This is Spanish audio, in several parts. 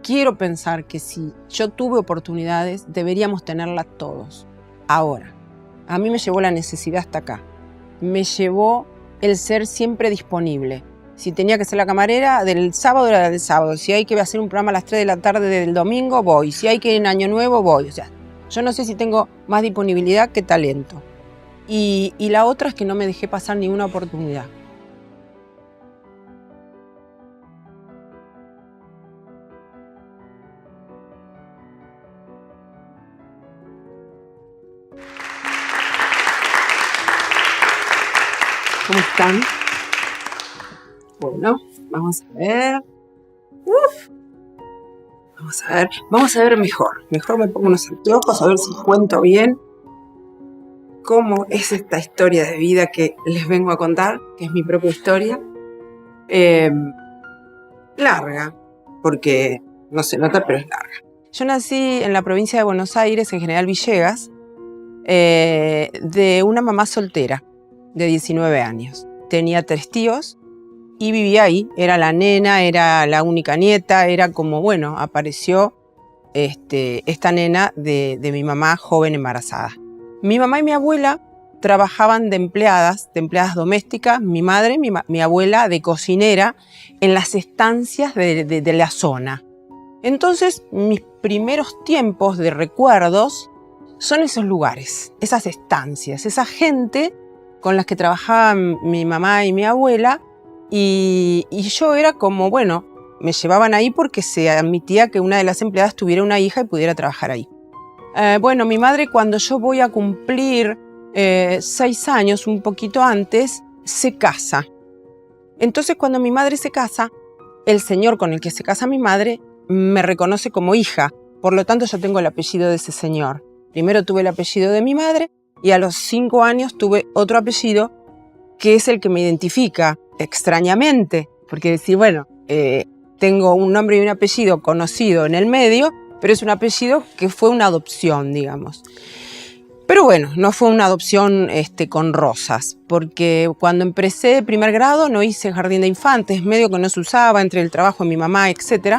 quiero pensar que si yo tuve oportunidades, deberíamos tenerlas todos. Ahora, a mí me llevó la necesidad hasta acá. Me llevó el ser siempre disponible. Si tenía que ser la camarera del sábado, era del sábado. Si hay que hacer un programa a las 3 de la tarde del domingo, voy. Si hay que ir en Año Nuevo, voy. O sea, yo no sé si tengo más disponibilidad que talento. Y la otra es que no me dejé pasar ninguna oportunidad. ¿Cómo están? Bueno, vamos a ver. Vamos a ver mejor. Mejor me pongo unos anteojos a ver si cuento bien cómo es esta historia de vida que les vengo a contar, que es mi propia historia. Larga, porque no se nota, pero es larga. Yo nací en la provincia de Buenos Aires, en General Villegas, de una mamá soltera de 19 años. Tenía 3 tíos y vivía ahí. Era la nena, era la única nieta, era como, bueno, apareció esta nena de mi mamá joven embarazada. Mi mamá y mi abuela trabajaban de empleadas domésticas, mi madre, mi abuela de cocinera en las estancias de la zona. Entonces, mis primeros tiempos de recuerdos son esos lugares, esas estancias, esa gente con las que trabajaban mi mamá y mi abuela, y yo era como, bueno, me llevaban ahí porque se admitía que una de las empleadas tuviera una hija y pudiera trabajar ahí. Bueno, mi madre, cuando yo voy a cumplir 6 años, un poquito antes, se casa. Entonces, cuando mi madre se casa, el señor con el que se casa mi madre me reconoce como hija. Por lo tanto, yo tengo el apellido de ese señor. Primero tuve el apellido de mi madre y a los 5 años tuve otro apellido que es el que me identifica extrañamente. Porque decir, bueno, tengo un nombre y un apellido conocido en el medio, pero es un apellido que fue una adopción, digamos. Pero bueno, no fue una adopción con rosas, porque cuando empecé primer grado no hice jardín de infantes, medio que no se usaba entre el trabajo de mi mamá, etc.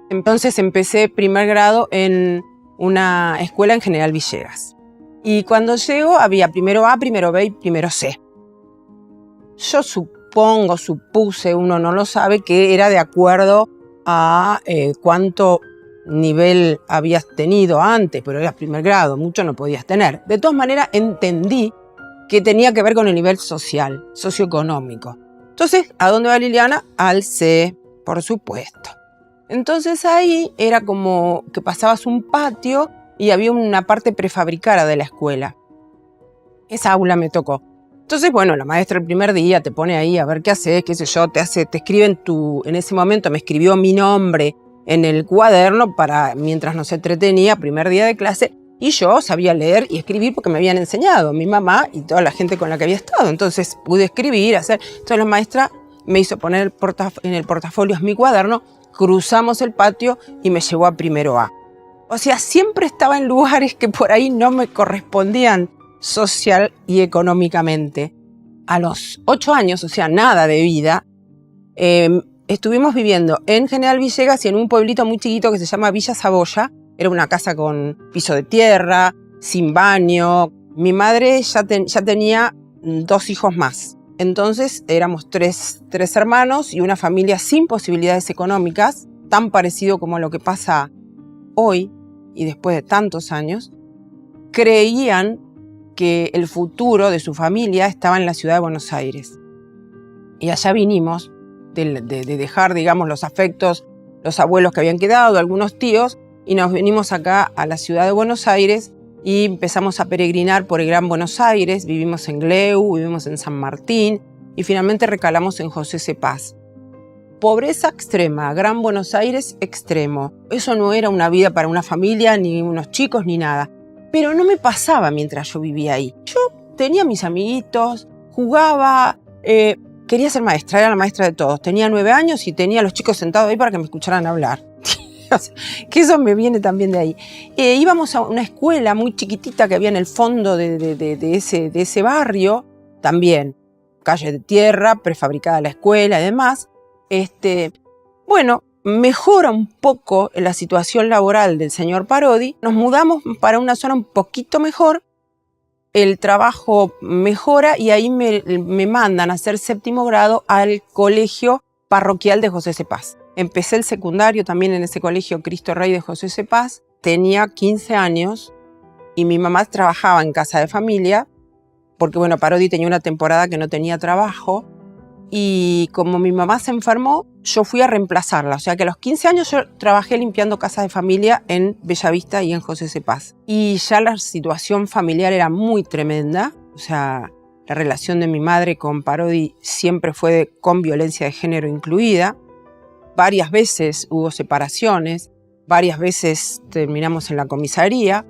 Entonces empecé primer grado en una escuela en General Villegas. Y cuando llego había primero A, primero B y primero C. Yo supuse, uno no lo sabe, que era de acuerdo a cuánto nivel habías tenido antes, pero eras primer grado, mucho no podías tener. De todas maneras, entendí que tenía que ver con el nivel social, socioeconómico. Entonces, ¿a dónde va Liliana? Al C, por supuesto. Entonces ahí era como que pasabas un patio y había una parte prefabricada de la escuela. Esa aula me tocó. Entonces, bueno, la maestra el primer día te pone ahí a ver qué haces, qué sé yo, te escribe en ese momento me escribió mi nombre en el cuaderno mientras nos entretenía, primer día de clase, y yo sabía leer y escribir porque me habían enseñado, mi mamá y toda la gente con la que había estado. Entonces pude escribir, hacer. Entonces la maestra me hizo poner en el portafolio mi cuaderno, cruzamos el patio y me llevó a primero A. O sea, siempre estaba en lugares que por ahí no me correspondían social y económicamente. A los 8 años, o sea, nada de vida, estuvimos viviendo en General Villegas y en un pueblito muy chiquito que se llama Villa Saboya. Era una casa con piso de tierra, sin baño. Mi madre ya tenía 2 hijos más. Entonces éramos tres hermanos y una familia sin posibilidades económicas, tan parecido como lo que pasa hoy y después de tantos años. Creían que el futuro de su familia estaba en la ciudad de Buenos Aires. Y allá vinimos de dejar, digamos, los afectos, los abuelos que habían quedado, algunos tíos, y nos venimos acá a la ciudad de Buenos Aires y empezamos a peregrinar por el Gran Buenos Aires. Vivimos en Gleu, vivimos en San Martín y finalmente recalamos en José C. Paz. Pobreza extrema, Gran Buenos Aires extremo. Eso no era una vida para una familia, ni unos chicos, ni nada. Pero no me pasaba mientras yo vivía ahí. Yo tenía mis amiguitos, jugaba, quería ser maestra, era la maestra de todos. Tenía 9 años y tenía a los chicos sentados ahí para que me escucharan hablar. O sea, que eso me viene también de ahí. Íbamos a una escuela muy chiquitita que había en el fondo de ese barrio, también calle de tierra, prefabricada la escuela y demás. Bueno, mejora un poco la situación laboral del señor Parodi, nos mudamos para una zona un poquito mejor, el trabajo mejora y ahí me mandan a hacer 7º grado al colegio parroquial de José Cepaz. Empecé el secundario también en ese colegio Cristo Rey de José Cepaz, tenía 15 años y mi mamá trabajaba en casa de familia, porque bueno, Parodi tenía una temporada que no tenía trabajo, y como mi mamá se enfermó, yo fui a reemplazarla. O sea que a los 15 años yo trabajé limpiando casas de familia en Bellavista y en José Cepaz. Y ya la situación familiar era muy tremenda. O sea, la relación de mi madre con Parodi siempre fue con violencia de género incluida. Varias veces hubo separaciones, varias veces terminamos en la comisaría.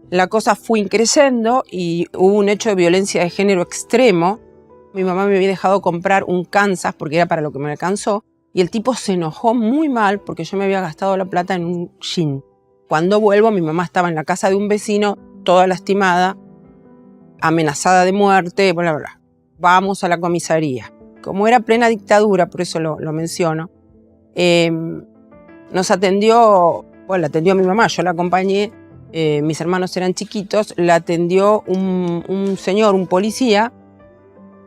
La cosa fue increciendo y hubo un hecho de violencia de género extremo. Mi mamá me había dejado comprar un Kansas porque era para lo que me alcanzó y el tipo se enojó muy mal porque yo me había gastado la plata en un jean. Cuando vuelvo, mi mamá estaba en la casa de un vecino, toda lastimada, amenazada de muerte, bla, bla, bla. Vamos a la comisaría. Como era plena dictadura, por eso lo menciono, nos atendió, bueno, la atendió mi mamá, yo la acompañé, mis hermanos eran chiquitos, la atendió un señor, un policía,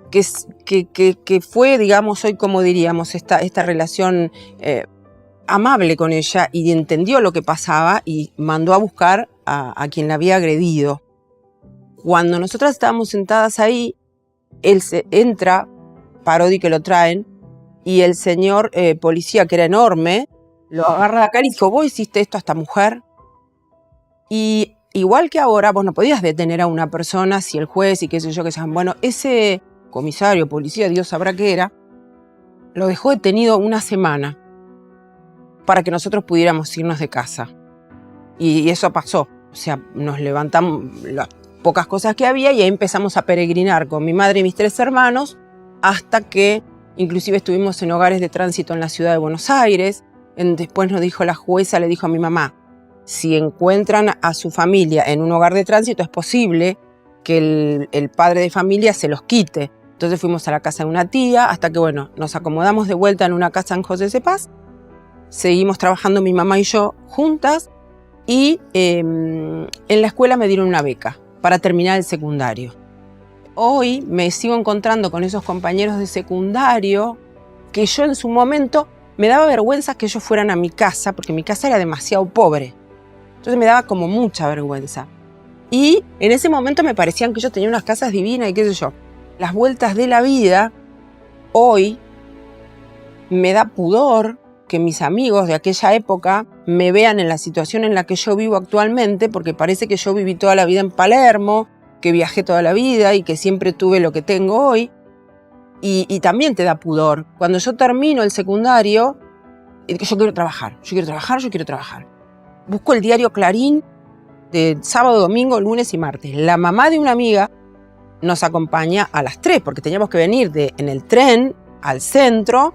que fue, digamos, hoy como diríamos, esta relación amable con ella y entendió lo que pasaba y mandó a buscar a quien la había agredido. Cuando nosotras estábamos sentadas ahí, él entra, Parodi que lo traen, y el señor policía, que era enorme, lo agarra la cara y dijo, ¿vos hiciste esto a esta mujer? Y igual que ahora, vos no podías detener a una persona si el juez y qué sé yo, que sean, bueno, ese comisario, policía, Dios sabrá qué era, lo dejó detenido una semana para que nosotros pudiéramos irnos de casa. Y eso pasó. O sea, nos levantamos las pocas cosas que había y ahí empezamos a peregrinar con mi madre y mis 3 hermanos hasta que inclusive estuvimos en hogares de tránsito en la ciudad de Buenos Aires. Después nos dijo la jueza, le dijo a mi mamá, si encuentran a su familia en un hogar de tránsito es posible que el padre de familia se los quite. Entonces fuimos a la casa de una tía hasta que, bueno, nos acomodamos de vuelta en una casa en José Cepaz. Seguimos trabajando mi mamá y yo juntas y en la escuela me dieron una beca para terminar el secundario. Hoy me sigo encontrando con esos compañeros de secundario que yo en su momento me daba vergüenza que ellos fueran a mi casa porque mi casa era demasiado pobre. Entonces me daba como mucha vergüenza. Y en ese momento me parecían que ellos tenían unas casas divinas y qué sé yo. Las vueltas de la vida, hoy me da pudor que mis amigos de aquella época me vean en la situación en la que yo vivo actualmente, porque parece que yo viví toda la vida en Palermo, que viajé toda la vida y que siempre tuve lo que tengo hoy. Y también te da pudor. Cuando yo termino el secundario, yo quiero trabajar, yo quiero trabajar, yo quiero trabajar. Busco el diario Clarín de sábado, domingo, lunes y martes. La mamá de una amiga nos acompaña a las 3 porque teníamos que venir en el tren al centro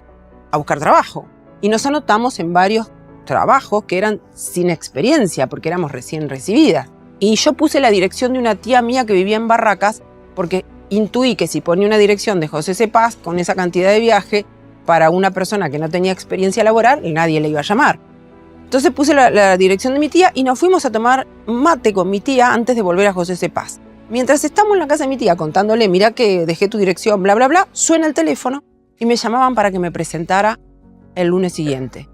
a buscar trabajo. Y nos anotamos en varios trabajos que eran sin experiencia porque éramos recién recibidas. Y yo puse la dirección de una tía mía que vivía en Barracas porque intuí que si ponía una dirección de José Cepaz con esa cantidad de viaje para una persona que no tenía experiencia laboral, nadie le iba a llamar. Entonces puse la dirección de mi tía y nos fuimos a tomar mate con mi tía antes de volver a José Cepaz. Mientras estamos en la casa de mi tía contándole, mira que dejé tu dirección, bla, bla, bla, suena el teléfono y me llamaban para que me presentara el lunes siguiente.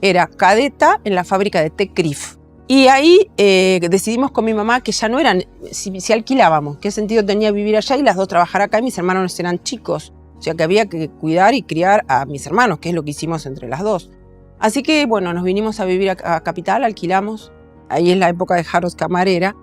Era cadeta en la fábrica de té Crif. Y ahí decidimos con mi mamá que ya no eran, si alquilábamos, qué sentido tenía vivir allá y las dos trabajar acá y mis hermanos eran chicos. O sea que había que cuidar y criar a mis hermanos, que es lo que hicimos entre las dos. Así que bueno, nos vinimos a vivir a Capital, alquilamos. Ahí es la época de Harrods Camarera,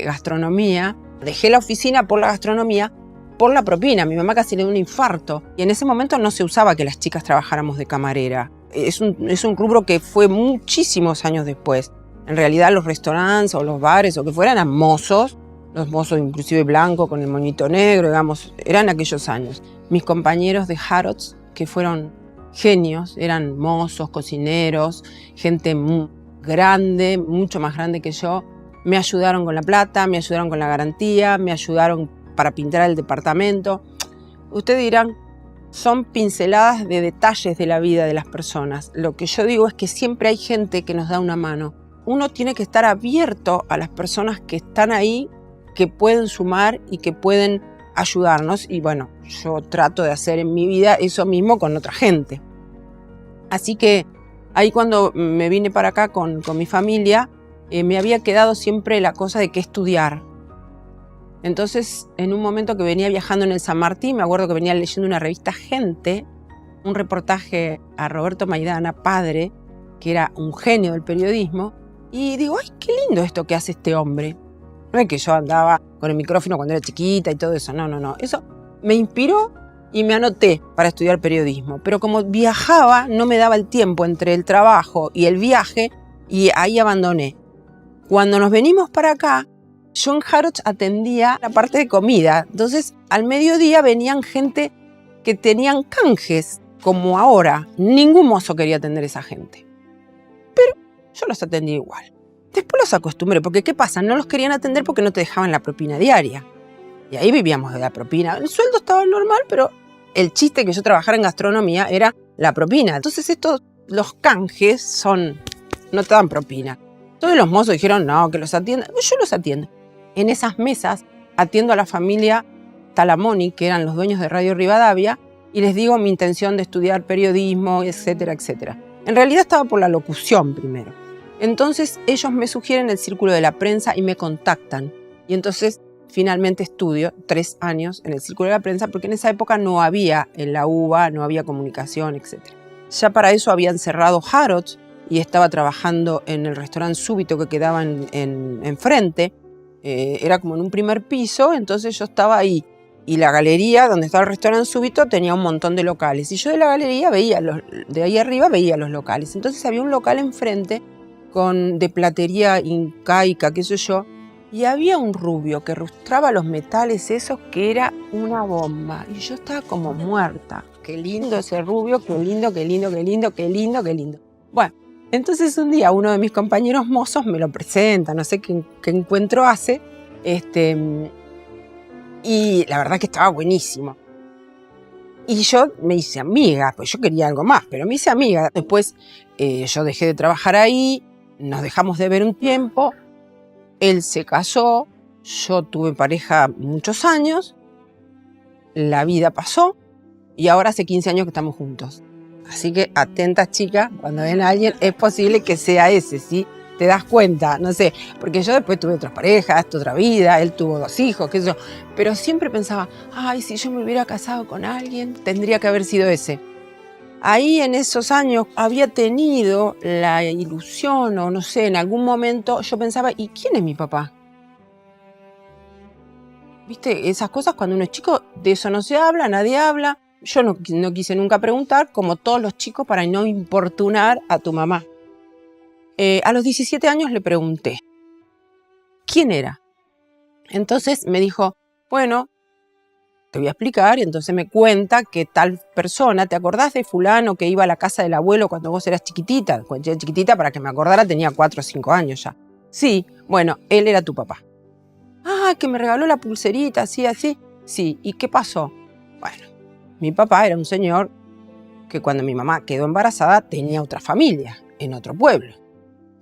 gastronomía. Dejé la oficina por la gastronomía, por la propina. Mi mamá casi le dio un infarto. Y en ese momento no se usaba que las chicas trabajáramos de camarera. Es un rubro que fue muchísimos años después. En realidad los restaurantes o los bares o que fueran eran mozos. Los mozos inclusive blancos con el moñito negro, digamos, eran aquellos años. Mis compañeros de Harrods, que fueron genios, eran mozos, cocineros, gente grande, mucho más grande que yo. Me ayudaron con la plata, me ayudaron con la garantía, me ayudaron para pintar el departamento. Ustedes dirán, son pinceladas de detalles de la vida de las personas. Lo que yo digo es que siempre hay gente que nos da una mano. Uno tiene que estar abierto a las personas que están ahí, que pueden sumar y que pueden ayudarnos. Y bueno, yo trato de hacer en mi vida eso mismo con otra gente. Así que ahí cuando me vine para acá con mi familia, me había quedado siempre la cosa de qué estudiar. Entonces, en un momento que venía viajando en el San Martín, me acuerdo que venía leyendo una revista Gente, un reportaje a Roberto Maidana, padre, que era un genio del periodismo, y digo, ¡ay, qué lindo esto que hace este hombre! No es que yo andaba con el micrófono cuando era chiquita y todo eso, no. Eso me inspiró y me anoté para estudiar periodismo. Pero como viajaba, no me daba el tiempo entre el trabajo y el viaje, y ahí abandoné. Cuando nos venimos para acá, yo en Harrods atendía la parte de comida. Entonces, al mediodía venían gente que tenían canjes, como ahora. Ningún mozo quería atender a esa gente. Pero yo los atendí igual. Después los acostumbré, porque ¿qué pasa? No los querían atender porque no te dejaban la propina diaria. Y ahí vivíamos de la propina. El sueldo estaba normal, pero el chiste que yo trabajara en gastronomía era la propina. Entonces los canjes no te dan propina. Todos los mozos dijeron, no, que los atiendan. Yo los atiendo. En esas mesas atiendo a la familia Talamoni, que eran los dueños de Radio Rivadavia, y les digo mi intención de estudiar periodismo, etcétera, etcétera. En realidad estaba por la locución primero. Entonces ellos me sugieren el Círculo de la Prensa y me contactan. Y entonces finalmente estudio 3 años en el Círculo de la Prensa, porque en esa época no había en la UBA, no había comunicación, etcétera. Ya para eso habían cerrado Harrods y estaba trabajando en el restaurante Súbito que quedaba enfrente. Era como en un primer piso, entonces yo estaba ahí. Y la galería donde estaba el restaurante Súbito tenía un montón de locales. Y yo de la galería de ahí arriba veía los locales. Entonces había un local enfrente de platería incaica, qué sé yo. Y había un rubio que lustraba los metales esos que era una bomba. Y yo estaba como muerta. Qué lindo ese rubio, qué lindo, qué lindo, qué lindo, qué lindo, qué lindo. Bueno, entonces un día uno de mis compañeros mozos me lo presenta, no sé qué encuentro hace, y la verdad que estaba buenísimo. Y yo me hice amiga, pues yo quería algo más, pero me hice amiga. Después yo dejé de trabajar ahí, nos dejamos de ver un tiempo, él se casó, yo tuve pareja muchos años, la vida pasó y ahora hace 15 años que estamos juntos. Así que atentas, chicas, cuando ven a alguien es posible que sea ese, ¿sí? Te das cuenta, no sé, porque yo después tuve otras parejas, otra vida, él tuvo 2 hijos, qué sé yo, pero siempre pensaba, ay, si yo me hubiera casado con alguien, tendría que haber sido ese. Ahí en esos años había tenido la ilusión, o no sé, en algún momento yo pensaba, ¿y quién es mi papá? ¿Viste? Esas cosas cuando uno es chico, de eso no se habla, nadie habla. Yo no quise nunca preguntar, como todos los chicos, para no importunar a tu mamá. A los 17 años le pregunté, ¿quién era? Entonces me dijo, bueno, te voy a explicar, y entonces me cuenta que tal persona, ¿te acordás de fulano que iba a la casa del abuelo cuando vos eras chiquitita? Cuando yo era chiquitita, para que me acordara, tenía 4 o 5 años ya. Sí, bueno, él era tu papá. Ah, que me regaló la pulserita, así. Sí, ¿y qué pasó? Bueno, mi papá era un señor que cuando mi mamá quedó embarazada tenía otra familia, en otro pueblo.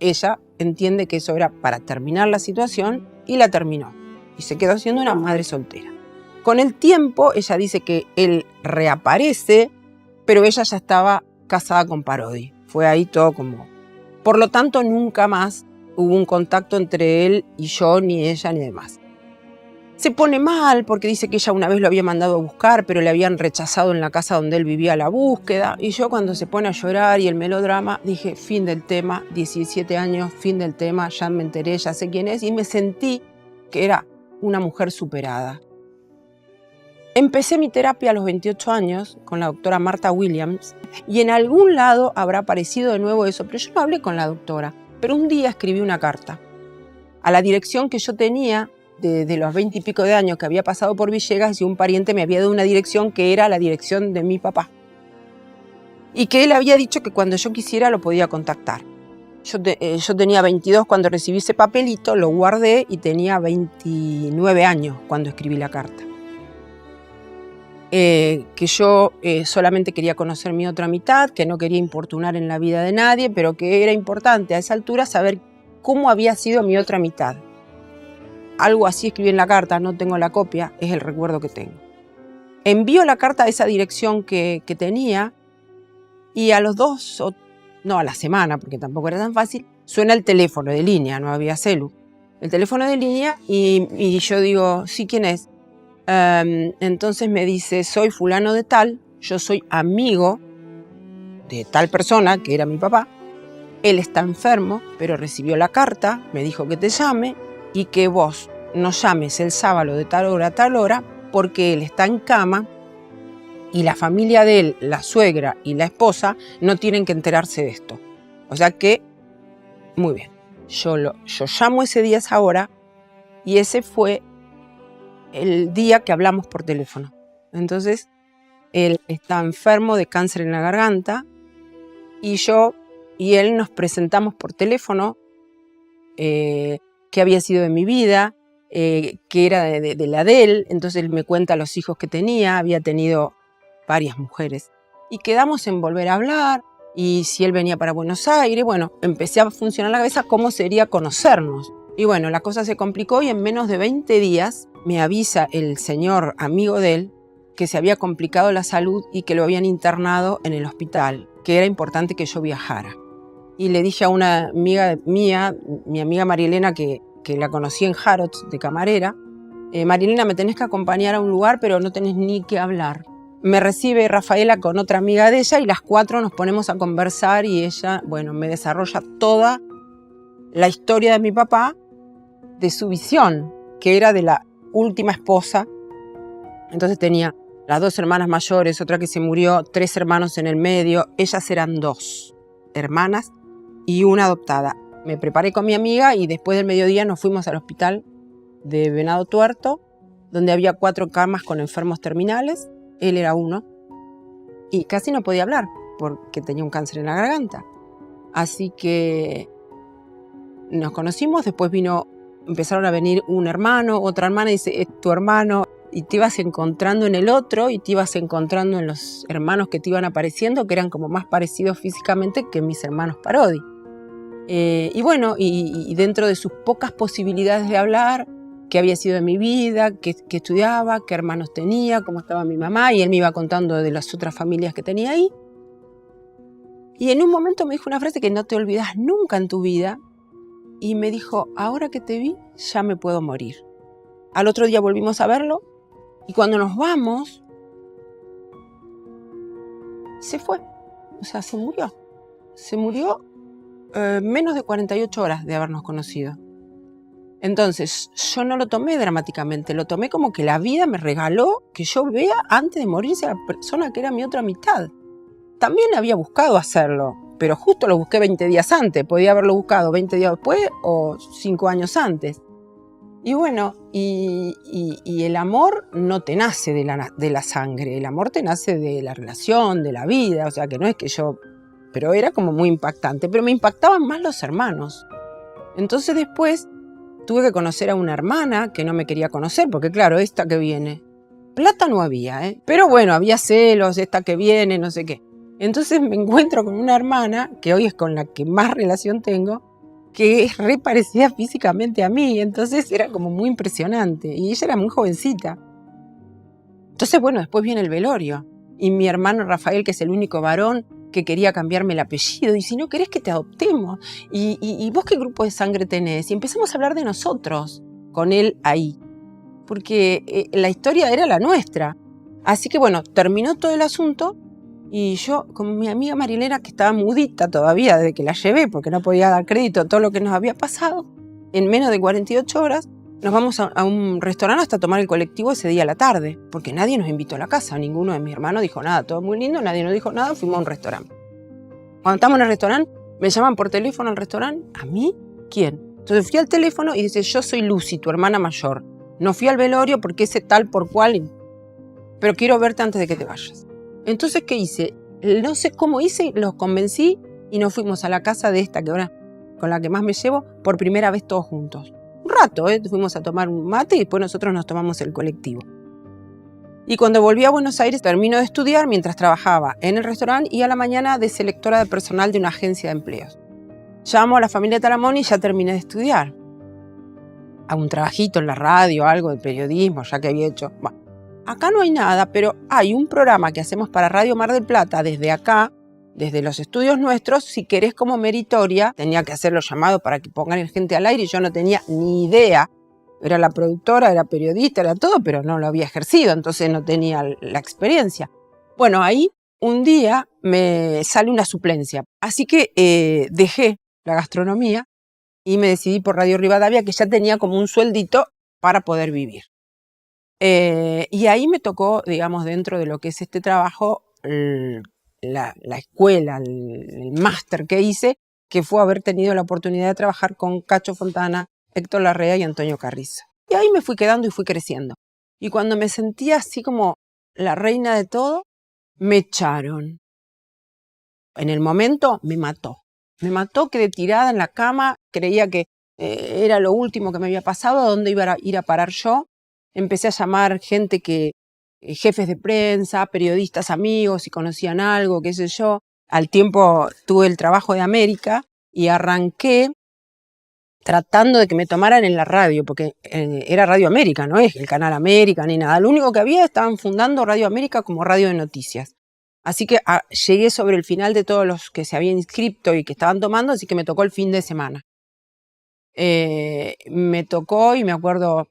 Ella entiende que eso era para terminar la situación y la terminó. Y se quedó siendo una madre soltera. Con el tiempo, ella dice que él reaparece, pero ella ya estaba casada con Parodi. Fue ahí todo como... Por lo tanto, nunca más hubo un contacto entre él y yo, ni ella, ni demás. Se pone mal porque dice que ella una vez lo había mandado a buscar, pero le habían rechazado en la casa donde él vivía la búsqueda. Y yo cuando se pone a llorar y el melodrama, dije, fin del tema, 17 años, fin del tema, ya me enteré, ya sé quién es. Y me sentí que era una mujer superada. Empecé mi terapia a los 28 años con la doctora Marta Williams y en algún lado habrá aparecido de nuevo eso, pero yo no hablé con la doctora. Pero un día escribí una carta a la dirección que yo tenía de los 20 y pico de años que había pasado por Villegas, y un pariente me había dado una dirección que era la dirección de mi papá. Y que él había dicho que cuando yo quisiera lo podía contactar. Yo tenía 22 cuando recibí ese papelito, lo guardé y tenía 29 años cuando escribí la carta. que yo solamente quería conocer mi otra mitad, que no quería importunar en la vida de nadie, pero que era importante a esa altura saber cómo había sido mi otra mitad. Algo así escribí en la carta, no tengo la copia, es el recuerdo que tengo. Envío la carta a esa dirección que tenía y a los 2, no, a la semana, porque tampoco era tan fácil, suena el teléfono de línea, no había celu. El teléfono de línea y yo digo, sí, ¿quién es? Entonces me dice, soy fulano de tal, yo soy amigo de tal persona, que era mi papá. Él está enfermo, pero recibió la carta, me dijo que te llame y que vos nos llames el sábado de tal hora a tal hora, porque él está en cama y la familia de él, la suegra y la esposa, no tienen que enterarse de esto. O sea que, muy bien, yo llamo ese día a esa hora y ese fue el día que hablamos por teléfono. Entonces, él está enfermo de cáncer en la garganta y yo y él nos presentamos por teléfono, qué había sido de mi vida, que era de la de él. Entonces él me cuenta los hijos que tenía, había tenido varias mujeres. Y quedamos en volver a hablar, y si él venía para Buenos Aires, bueno, empecé a funcionar la cabeza cómo sería conocernos. Y bueno, la cosa se complicó y en menos de 20 días me avisa el señor amigo de él que se había complicado la salud y que lo habían internado en el hospital, que era importante que yo viajara. Y le dije a una amiga mía, mi amiga Marielena, que la conocí en Harrods de camarera, Marielena, me tenés que acompañar a un lugar, pero no tenés ni que hablar. Me recibe Rafaela con otra amiga de ella y las 4 nos ponemos a conversar y ella, bueno, me desarrolla toda la historia de mi papá, de su visión, que era de la última esposa. Entonces tenía las 2 hermanas mayores, otra que se murió, 3 hermanos en el medio. Ellas eran 2 hermanas y una adoptada. Me preparé con mi amiga y después del mediodía nos fuimos al hospital de Venado Tuerto, donde había 4 camas con enfermos terminales. Él era uno y casi no podía hablar porque tenía un cáncer en la garganta. Así que nos conocimos, después empezaron a venir un hermano, otra hermana, y dice, es tu hermano, y te ibas encontrando en el otro y te ibas encontrando en los hermanos que te iban apareciendo, que eran como más parecidos físicamente que mis hermanos Parodi. Y bueno, y dentro de sus pocas posibilidades de hablar, qué había sido de mi vida, qué estudiaba, qué hermanos tenía, cómo estaba mi mamá, y él me iba contando de las otras familias que tenía ahí. Y en un momento me dijo una frase que no te olvidas nunca en tu vida, y me dijo, ahora que te vi, ya me puedo morir. Al otro día volvimos a verlo, y cuando nos vamos, se fue, o sea, se murió. Se murió menos de 48 horas de habernos conocido. Entonces, yo no lo tomé dramáticamente, lo tomé como que la vida me regaló que yo vea antes de morirse a la persona que era mi otra mitad. También había buscado hacerlo, pero justo lo busqué 20 días antes. Podía haberlo buscado 20 días después o 5 años antes. Y bueno, y el amor no te nace de la sangre, el amor te nace de la relación, de la vida, o sea que no es que yo... Pero era como muy impactante, pero me impactaban más los hermanos. Entonces después tuve que conocer a una hermana que no me quería conocer, porque claro, esta que viene, plata no había, pero bueno, había celos, esta que viene, no sé qué. Entonces me encuentro con una hermana, que hoy es con la que más relación tengo, que es re parecida físicamente a mí, entonces era como muy impresionante, y ella era muy jovencita. Entonces bueno, después viene el velorio, y mi hermano Rafael, que es el único varón, que quería cambiarme el apellido, y si no querés que te adoptemos, y vos qué grupo de sangre tenés, y empezamos a hablar de nosotros, con él ahí, porque la historia era la nuestra. Así que bueno, terminó todo el asunto, y yo, con mi amiga Marilena, que estaba mudita todavía desde que la llevé, porque no podía dar crédito a todo lo que nos había pasado, en menos de 48 horas, nos vamos a un restaurante hasta tomar el colectivo ese día a la tarde, porque nadie nos invitó a la casa, ninguno de mis hermanos dijo nada, todo muy lindo, nadie nos dijo nada, fuimos a un restaurante. Cuando estamos en el restaurante, me llaman por teléfono al restaurante, ¿a mí? ¿Quién? Entonces fui al teléfono y dice, yo soy Lucy, tu hermana mayor. No fui al velorio porque ese tal por cual, pero quiero verte antes de que te vayas. Entonces, ¿qué hice? No sé cómo hice, los convencí y nos fuimos a la casa de esta que ahora con la que más me llevo, por primera vez todos juntos. Un rato, fuimos a tomar un mate y después nosotros nos tomamos el colectivo. Y cuando volví a Buenos Aires termino de estudiar mientras trabajaba en el restaurante y a la mañana de selectora de personal de una agencia de empleos. Llamo a la familia Talamón y ya terminé de estudiar. Hago un trabajito en la radio, algo de periodismo, ya que había hecho. Bueno, acá no hay nada, pero hay un programa que hacemos para Radio Mar del Plata desde acá, desde los estudios nuestros. Si querés como meritoria, tenía que hacer los llamados para que pongan gente al aire y yo no tenía ni idea. Era la productora, era periodista, era todo, pero no lo había ejercido, entonces no tenía la experiencia. Bueno, ahí un día me sale una suplencia. Así que dejé la gastronomía y me decidí por Radio Rivadavia, que ya tenía como un sueldito para poder vivir. Y ahí me tocó, digamos, dentro de lo que es este trabajo, la escuela, el máster que hice, que fue haber tenido la oportunidad de trabajar con Cacho Fontana, Héctor Larrea y Antonio Carrizo. Y ahí me fui quedando y fui creciendo. Y cuando me sentía así como la reina de todo, me echaron. En el momento me mató. Me mató, quedé tirada en la cama, creía que era lo último que me había pasado, a dónde iba a ir a parar yo. Empecé a llamar gente jefes de prensa, periodistas amigos, si conocían algo, qué sé yo. Al tiempo tuve el trabajo de América y arranqué tratando de que me tomaran en la radio, porque era Radio América, no es el Canal América ni nada. Lo único que había, estaban fundando Radio América como radio de noticias. Así que llegué sobre el final de todos los que se habían inscrito y que estaban tomando, así que me tocó el fin de semana. Me tocó, y me acuerdo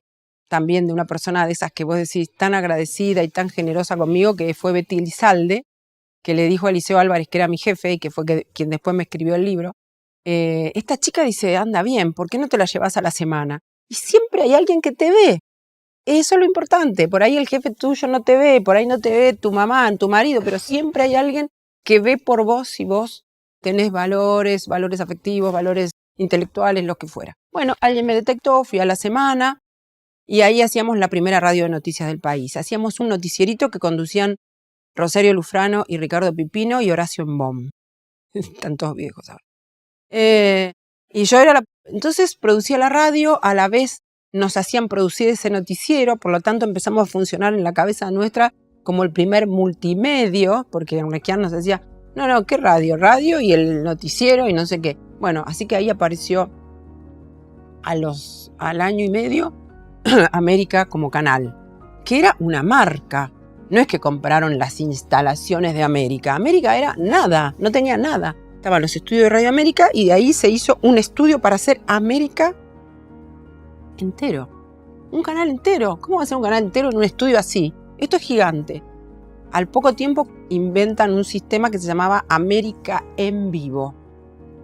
también de una persona de esas que vos decís tan agradecida y tan generosa conmigo, que fue Betty Elizalde, que le dijo a Eliseo Álvarez, que era mi jefe y que fue quien después me escribió el libro, esta chica dice, anda bien, ¿por qué no te la llevas a la semana? Y siempre hay alguien que te ve. Eso es lo importante. Por ahí el jefe tuyo no te ve, por ahí no te ve tu mamá, tu marido, pero siempre hay alguien que ve por vos si vos tenés valores afectivos, valores intelectuales, lo que fuera. Bueno, alguien me detectó, fui a la semana y ahí hacíamos la primera radio de noticias del país. Hacíamos un noticierito que conducían Rosario Lufrano y Ricardo Pipino y Horacio Embom. Están todos viejos ahora. Y yo entonces producía la radio, a la vez nos hacían producir ese noticiero, por lo tanto empezamos a funcionar en la cabeza nuestra como el primer multimedio, porque Requián nos decía, no, ¿qué radio? Radio y el noticiero y no sé qué. Bueno, así que ahí apareció al año y medio América como canal, que era una marca. No es que compraron las instalaciones de América. América era nada, no tenía nada. Estaban los estudios de Radio América y de ahí se hizo un estudio para hacer América entero. Un canal entero. ¿Cómo va a ser un canal entero en un estudio así? Esto es gigante. Al poco tiempo inventan un sistema que se llamaba América en vivo.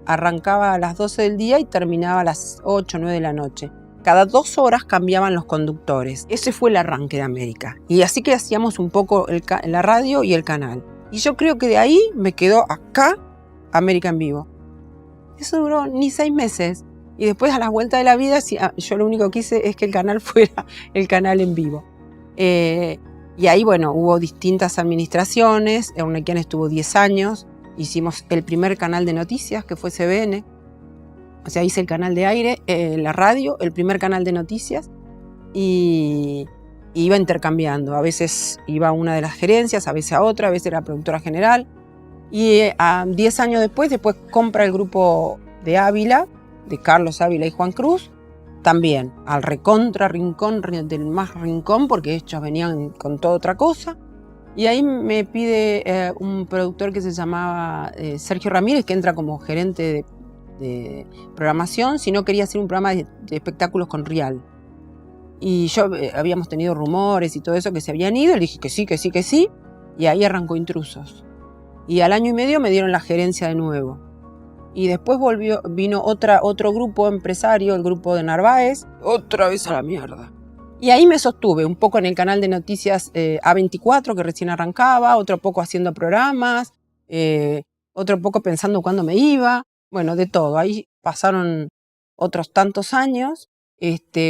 Arrancaba a las 12 del día y terminaba a las 8 o 9 de la noche. Cada 2 horas cambiaban los conductores. Ese fue el arranque de América. Y así que hacíamos un poco la radio y el canal. Y yo creo que de ahí me quedó acá América en vivo. Eso duró ni 6 meses. Y después a la vuelta de la vida, yo lo único que hice es que el canal fuera el canal en vivo. Y ahí, bueno, hubo distintas administraciones. Eurnequian estuvo 10 años. Hicimos el primer canal de noticias, que fue CBN. O sea, hice el canal de aire, la radio, el primer canal de noticias. Y iba intercambiando. A veces iba a una de las gerencias, a veces a otra, a veces era productora general. Y 10 años después compra el grupo de Ávila, de Carlos Ávila y Juan Cruz, también al recontra rincón del más rincón, porque ellos venían con toda otra cosa. Y ahí me pide un productor que se llamaba Sergio Ramírez, que entra como gerente de programación, si no quería hacer un programa de espectáculos con Rial. Y yo habíamos tenido rumores y todo eso que se habían ido, le dije que sí, y ahí arrancó Intrusos. Y al año y medio me dieron la gerencia de nuevo. Y después vino otro grupo empresario, el grupo de Narváez, otra vez a la mierda. Y ahí me sostuve un poco en el canal de noticias A24, que recién arrancaba, otro poco haciendo programas, otro poco pensando cuándo me iba, bueno, de todo. Ahí pasaron otros tantos años.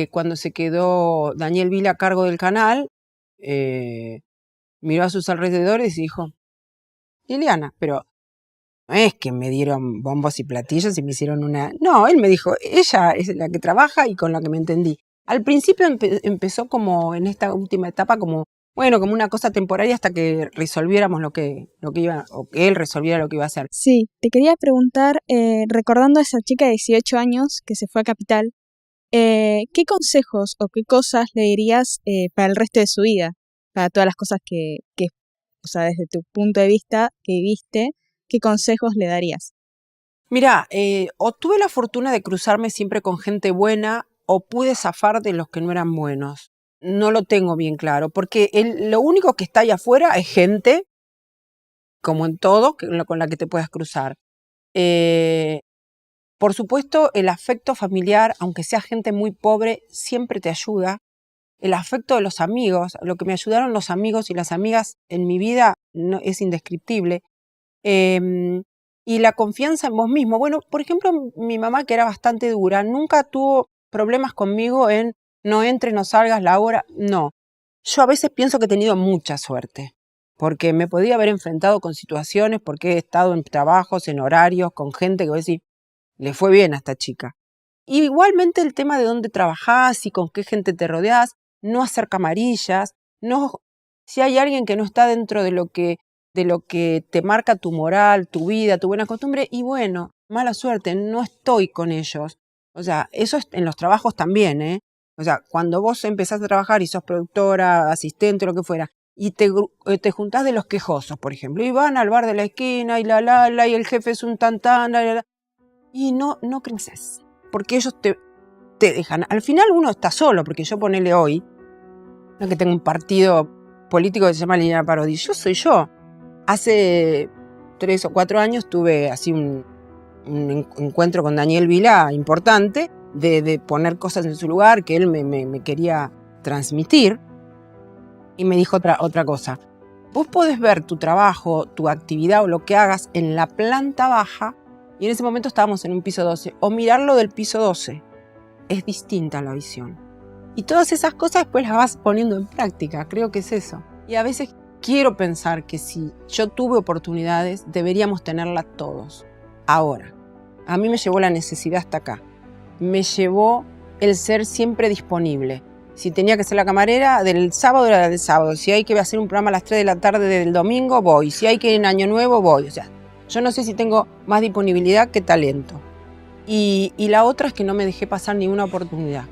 Cuando se quedó Daniel Vila a cargo del canal, miró a sus alrededores y dijo, Liliana, pero no es que me dieron bombos y platillos y me hicieron una... No, él me dijo, ella es la que trabaja y con la que me entendí. Al principio empezó como en esta última etapa como Bueno, como una cosa temporaria hasta que resolviéramos lo que iba, o que él resolviera lo que iba a hacer. Sí, te quería preguntar, recordando a esa chica de 18 años que se fue a Capital, ¿qué consejos o qué cosas le dirías para el resto de su vida? Para todas las cosas o sea, desde tu punto de vista que viste, ¿qué consejos le darías? Mirá, o tuve la fortuna de cruzarme siempre con gente buena o pude zafar de los que no eran buenos. No lo tengo bien claro, porque lo único que está allá afuera es gente, como en todo, con la que te puedas cruzar. Eh, por supuesto, el afecto familiar, aunque sea gente muy pobre, siempre te ayuda. El afecto de los amigos, lo que me ayudaron los amigos y las amigas en mi vida no, es indescriptible. Em, y la confianza en vos mismo. Bueno, por ejemplo, mi mamá, que era bastante dura, nunca tuvo problemas conmigo en no entres, no salgas, la hora. No. Yo a veces pienso que he tenido mucha suerte, porque me podía haber enfrentado con situaciones, porque he estado en trabajos, en horarios, con gente que voy a decir, le fue bien a esta chica. Y igualmente el tema de dónde trabajás y con qué gente te rodeás, no hacer camarillas, no, si hay alguien que no está dentro de lo que te marca tu moral, tu vida, tu buena costumbre, y bueno, mala suerte, no estoy con ellos. O sea, eso es en los trabajos también, ¿eh? O sea, cuando vos empezás a trabajar y sos productora, asistente, lo que fuera, y te juntás de los quejosos, por ejemplo, y van al bar de la esquina, y y el jefe es un tantán, y no creces, porque ellos te dejan. Al final uno está solo, porque yo ponele hoy, no que tengo un partido político que se llama Liliana Parodi, yo soy yo. Hace 3 o 4 años tuve así un encuentro con Daniel Vilá importante de poner cosas en su lugar que él me quería transmitir, y me dijo otra cosa. Vos podés ver tu trabajo, tu actividad o lo que hagas en la planta baja, y en ese momento estábamos en un piso 12, o mirarlo del piso 12. Es distinta la visión. Y todas esas cosas después las vas poniendo en práctica, creo que es eso. Y a veces quiero pensar que si yo tuve oportunidades, deberíamos tenerlas todos. Ahora, a mí me llevó la necesidad hasta acá. Me llevó el ser siempre disponible. Si tenía que ser la camarera, del sábado era del sábado. Si hay que hacer un programa a las 3 de la tarde del domingo, voy. Si hay que ir en Año Nuevo, voy. O sea, yo no sé si tengo más disponibilidad que talento. Y la otra es que no me dejé pasar ninguna oportunidad.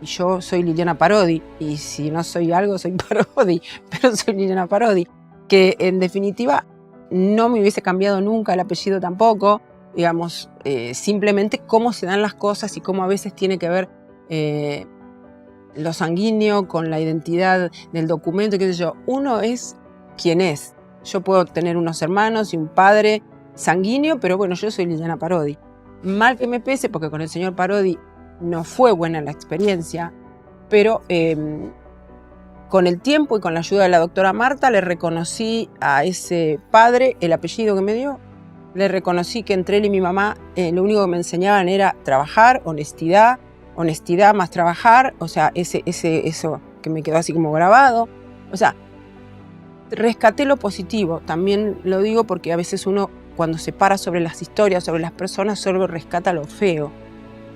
Y yo soy Liliana Parodi, y si no soy algo, soy Parodi, pero soy Liliana Parodi, que en definitiva no me hubiese cambiado nunca el apellido tampoco, digamos, simplemente cómo se dan las cosas y cómo a veces tiene que ver lo sanguíneo con la identidad del documento, qué sé yo. Uno es quien es. Yo puedo tener unos hermanos y un padre sanguíneo, pero bueno, yo soy Liliana Parodi. Mal que me pese, porque con el señor Parodi no fue buena la experiencia, pero con el tiempo y con la ayuda de la doctora Marta le reconocí a ese padre el apellido que me dio. Le reconocí que entre él y mi mamá lo único que me enseñaban era trabajar, honestidad, honestidad más trabajar, o sea, eso que me quedó así como grabado. O sea, rescaté lo positivo, también lo digo porque a veces uno cuando se para sobre las historias, sobre las personas, solo rescata lo feo.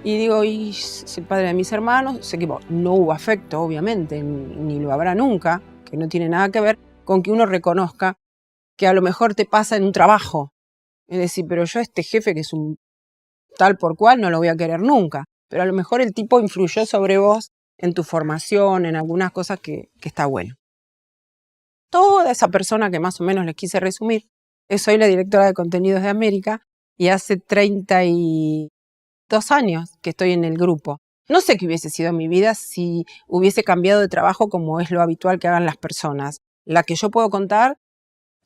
Y digo, y es el padre de mis hermanos, sé que no hubo afecto, obviamente, ni lo habrá nunca, que no tiene nada que ver con que uno reconozca que a lo mejor te pasa en un trabajo. Es decir, pero yo a este jefe que es un tal por cual no lo voy a querer nunca. Pero a lo mejor el tipo influyó sobre vos en tu formación, en algunas cosas que está bueno. Toda esa persona que más o menos les quise resumir, soy la directora de contenidos de América y hace 32 años que estoy en el grupo. No sé qué hubiese sido mi vida si hubiese cambiado de trabajo como es lo habitual que hagan las personas. La que yo puedo contar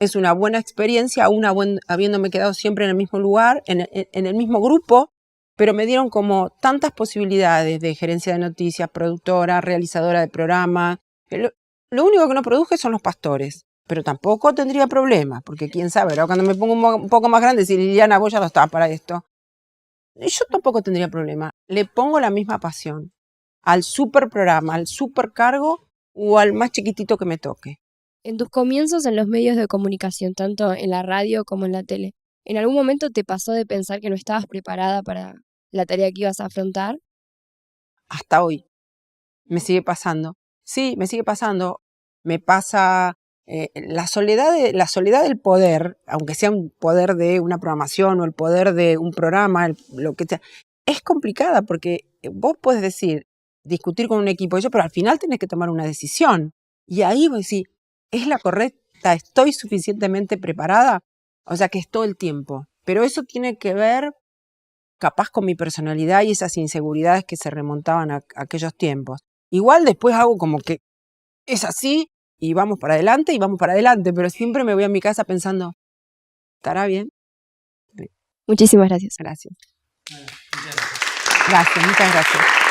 es una buena experiencia, habiéndome quedado siempre en el mismo lugar, en el mismo grupo, pero me dieron como tantas posibilidades de gerencia de noticias, productora, realizadora de programas. Lo único que no produje son los pastores, pero tampoco tendría problema, porque quién sabe, ahora cuando me pongo un poco más grande, si Liliana, vos ya no estás para esto, yo tampoco tendría problema. Le pongo la misma pasión al super programa, al super cargo o al más chiquitito que me toque. En tus comienzos en los medios de comunicación, tanto en la radio como en la tele, ¿en algún momento te pasó de pensar que no estabas preparada para la tarea que ibas a afrontar? Hasta hoy me sigue pasando. Sí, me sigue pasando. me pasa la soledad del poder, aunque sea un poder de una programación o el poder de un programa, lo que sea, es complicada porque vos podés discutir con un equipo de ellos, pero al final tenés que tomar una decisión. Y ahí vos decís, ¿es la correcta? ¿Estoy suficientemente preparada? O sea que es todo el tiempo. Pero eso tiene que ver capaz con mi personalidad y esas inseguridades que se remontaban a aquellos tiempos. Igual después hago como que es así y vamos para adelante, pero siempre me voy a mi casa pensando, ¿estará bien? Muchísimas gracias. Gracias. Gracias, muchas gracias.